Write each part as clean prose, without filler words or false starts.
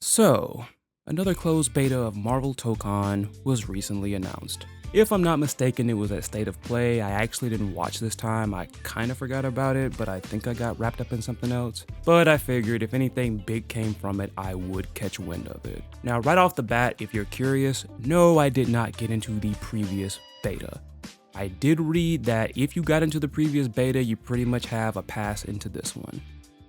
So, another closed beta of Marvel Tokon was recently announced. If I'm not mistaken, it was at State of Play. I actually didn't watch this time. I kind of forgot about it, but I think I got wrapped up in something else. But I figured if anything big came from it, I would catch wind of it. Now, right off the bat, if you're curious, no, I did not get into the previous beta. I did read that if you got into the previous beta, you pretty much have a pass into this one.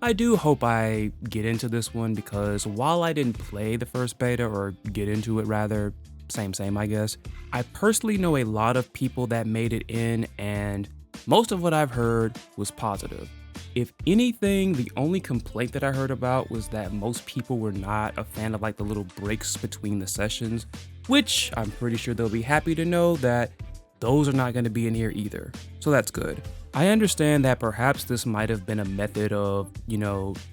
I do hope I get into this one because while I didn't play the first beta, or get into it rather, same I guess, I personally know a lot of people that made it in, and most of what I've heard was positive. If anything, the only complaint that I heard about was that most people were not a fan of like the little breaks between the sessions, which I'm pretty sure they'll be happy to know that those are not going to be in here either. So that's good. I understand that perhaps this might have been a method of,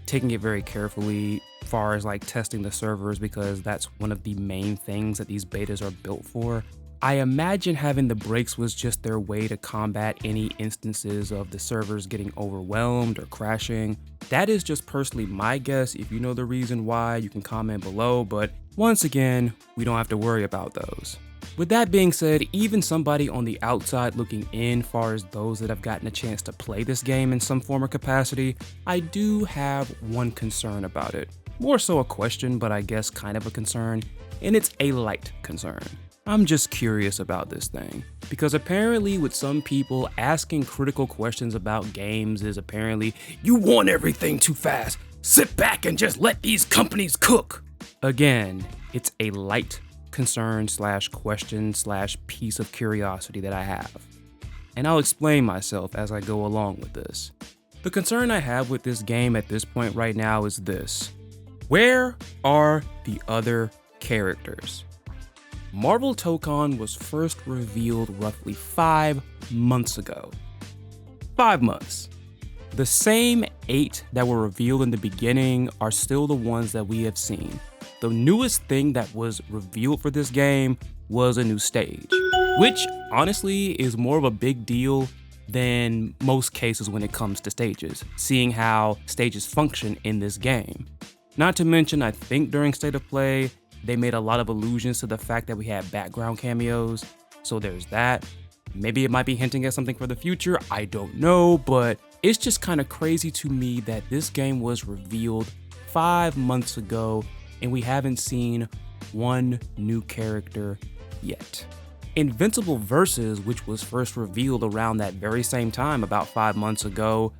taking it very carefully as far as like testing the servers, because that's one of the main things that these betas are built for. I imagine having the breaks was just their way to combat any instances of the servers getting overwhelmed or crashing. That is just personally my guess. If you know the reason why, you can comment below, but once again, we don't have to worry about those. With that being said, even somebody on the outside looking in, far as those that have gotten a chance to play this game in some form or capacity, I do have one concern about it. More so a question, but I guess kind of a concern, and it's a light concern. I'm just curious about this thing, because apparently with some people, asking critical questions about games is apparently, you want everything too fast, sit back and just let these companies cook. Again, it's a light concern / question / piece of curiosity that I have. And I'll explain myself as I go along with this. The concern I have with this game at this point right now is this. Where are the other characters? Marvel Tokon was first revealed roughly 5 months ago. 5 months. The same 8 that were revealed in the beginning are still the ones that we have seen. The newest thing that was revealed for this game was a new stage, which honestly is more of a big deal than most cases when it comes to stages, seeing how stages function in this game. Not to mention, I think during State of Play, they made a lot of allusions to the fact that we had background cameos, so there's that. Maybe it might be hinting at something for the future, I don't know, but it's just kind of crazy to me that this game was revealed 5 months ago and we haven't seen one new character yet. Invincible Versus, which was first revealed around that very same time, about 5 months ago,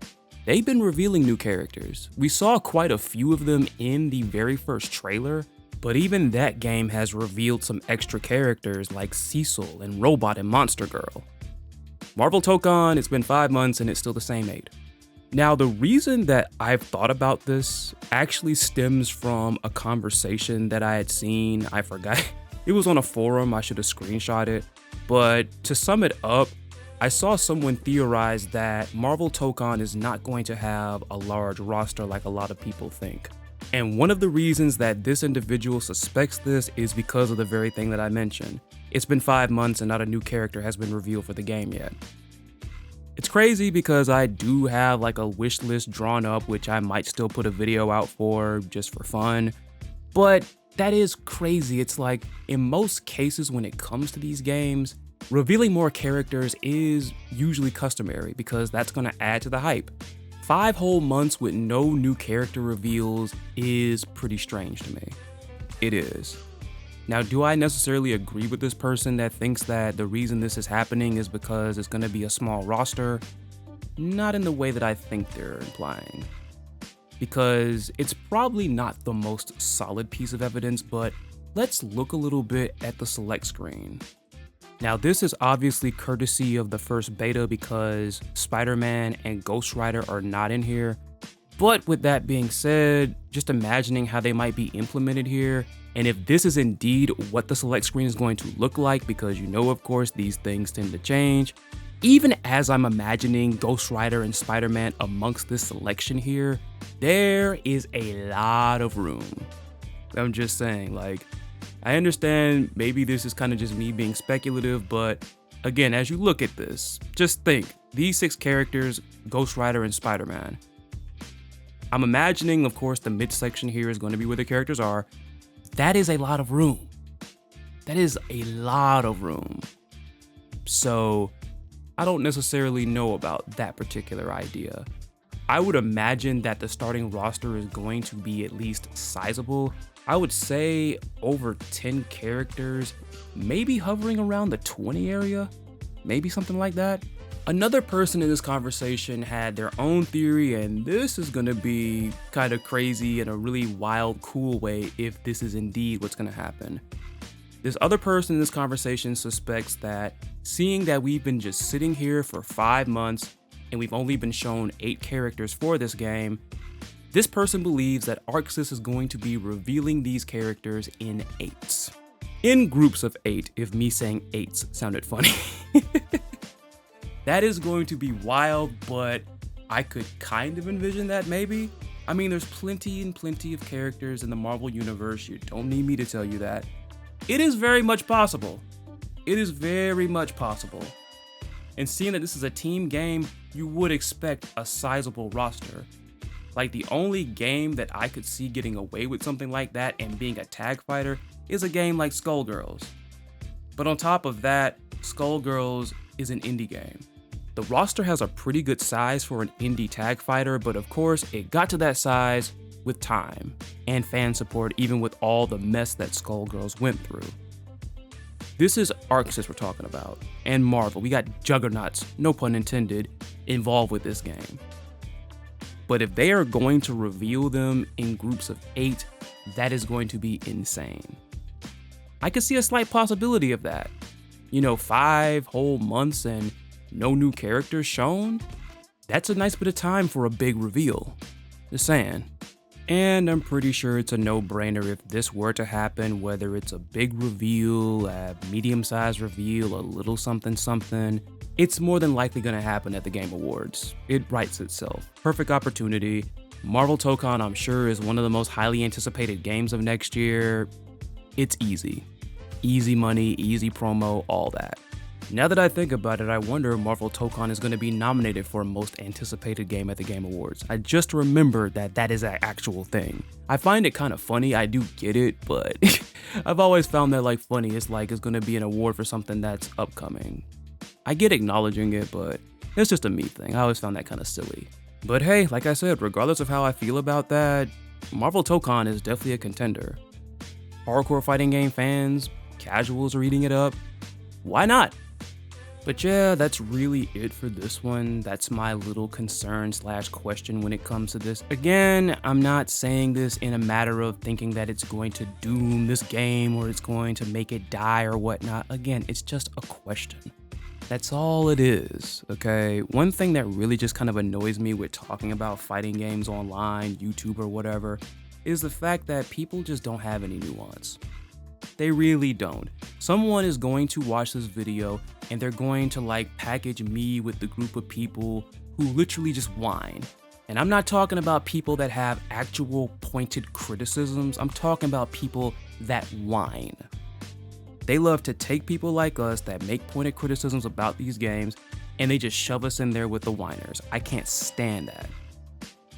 they've been revealing new characters. We saw quite a few of them in the very first trailer, but even that game has revealed some extra characters like Cecil and Robot and Monster Girl. Marvel Tokon, it's been 5 months and it's still the same 8. Now, the reason that I've thought about this actually stems from a conversation that I had seen. I forgot. It was on a forum. I should have screenshot it. But to sum it up, I saw someone theorize that Marvel Tokon is not going to have a large roster like a lot of people think. And one of the reasons that this individual suspects this is because of the very thing that I mentioned. It's been 5 months and not a new character has been revealed for the game yet. It's crazy because I do have like a wish list drawn up, which I might still put a video out for just for fun. But that is crazy. It's like in most cases when it comes to these games, revealing more characters is usually customary because that's going to add to the hype. 5 whole months with no new character reveals is pretty strange to me. It is. Now, do I necessarily agree with this person that thinks that the reason this is happening is because it's going to be a small roster? Not in the way that I think they're implying. Because it's probably not the most solid piece of evidence, but let's look a little bit at the select screen. Now, this is obviously courtesy of the first beta because Spider-Man and Ghost Rider are not in here. But with that being said, just imagining how they might be implemented here, and if this is indeed what the select screen is going to look like, because of course, these things tend to change. Even as I'm imagining Ghost Rider and Spider-Man amongst this selection here, there is a lot of room. I'm just saying, like, I understand maybe this is kind of just me being speculative, but again, as you look at this, just think, these 6 characters, Ghost Rider and Spider-Man. I'm imagining, of course, the midsection here is going to be where the characters are. That is a lot of room. That is a lot of room. So I don't necessarily know about that particular idea. I would imagine that the starting roster is going to be at least sizable. I would say over 10 characters, maybe hovering around the 20 area, maybe something like that. Another person in this conversation had their own theory, and this is gonna be kind of crazy in a really wild, cool way if this is indeed what's gonna happen. This other person in this conversation suspects that seeing that we've been just sitting here for 5 months and we've only been shown 8 characters for this game, this person believes that ArcSys is going to be revealing these characters in 8s. In groups of 8, if me saying 8s sounded funny. That is going to be wild, but I could kind of envision that maybe. I mean, there's plenty and plenty of characters in the Marvel Universe, you don't need me to tell you that. It is very much possible. It is very much possible. And seeing that this is a team game, you would expect a sizable roster. Like, the only game that I could see getting away with something like that and being a tag fighter is a game like Skullgirls. But on top of that, Skullgirls is an indie game. The roster has a pretty good size for an indie tag fighter, but of course, it got to that size with time and fan support, even with all the mess that Skullgirls went through. This is ArcSys we're talking about, and Marvel. We got juggernauts, no pun intended, involved with this game. But if they are going to reveal them in groups of 8, that is going to be insane. I could see a slight possibility of that. 5 whole months and no new characters shown? That's a nice bit of time for a big reveal. Just saying. And I'm pretty sure it's a no-brainer if this were to happen, whether it's a big reveal, a medium-sized reveal, a little something, it's more than likely gonna happen at the Game Awards. It writes itself. Perfect opportunity. Marvel Tokon, I'm sure, is one of the most highly anticipated games of next year. It's easy. Easy money, easy promo, all that. Now that I think about it, I wonder if Marvel Tokon is going to be nominated for most anticipated game at the Game Awards. I just remembered that that is an actual thing. I find it kind of funny, I do get it, but I've always found that funny. It's going to be an award for something that's upcoming. I get acknowledging it, but it's just a me thing. I always found that kind of silly. But hey, like I said, regardless of how I feel about that, Marvel Tokon is definitely a contender. Hardcore fighting game fans, casuals are eating it up. Why not? But yeah, that's really it for this one. That's my little concern / question when it comes to this. Again, I'm not saying this in a matter of thinking that it's going to doom this game or it's going to make it die or whatnot. Again, it's just a question. That's all it is, okay? One thing that really just kind of annoys me with talking about fighting games online, YouTube or whatever, is the fact that people just don't have any nuance. They really don't. Someone is going to watch this video and they're going to package me with the group of people who literally just whine. And I'm not talking about people that have actual pointed criticisms. I'm talking about people that whine. They love to take people like us that make pointed criticisms about these games and they just shove us in there with the whiners. I can't stand that.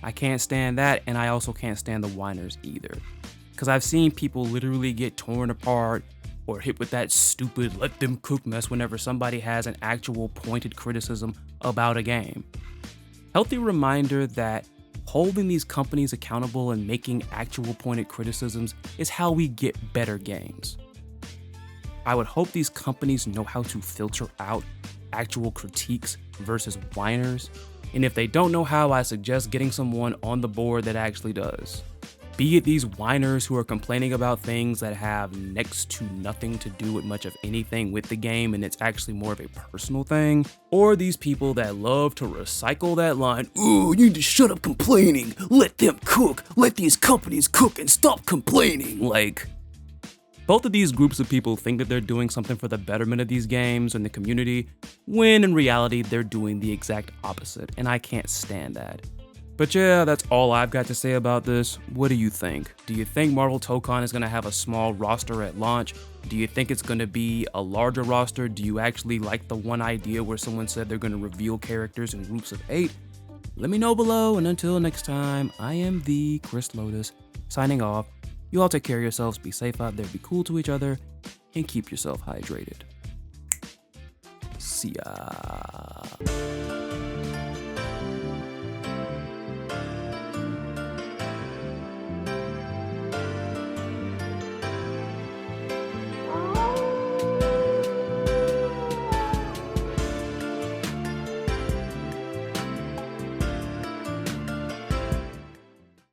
I can't stand that, and I also can't stand the whiners either. Because I've seen people literally get torn apart or hit with that stupid let them cook mess whenever somebody has an actual pointed criticism about a game. Healthy reminder that holding these companies accountable and making actual pointed criticisms is how we get better games. I would hope these companies know how to filter out actual critiques versus whiners, and if they don't know how, I suggest getting someone on the board that actually does. Be it these whiners who are complaining about things that have next to nothing to do with much of anything with the game and it's actually more of a personal thing, or these people that love to recycle that line, "Ooh, you need to shut up complaining, let them cook, let these companies cook and stop complaining." Both of these groups of people think that they're doing something for the betterment of these games and the community, when in reality they're doing the exact opposite, and I can't stand that. But yeah, that's all I've got to say about this. What do you think? Do you think Marvel Tokon is going to have a small roster at launch? Do you think it's going to be a larger roster? Do you actually like the one idea where someone said they're going to reveal characters in groups of 8? Let me know below, and until next time, I am the Chris Lotus, signing off. You all take care of yourselves, be safe out there, be cool to each other, and keep yourself hydrated. See ya.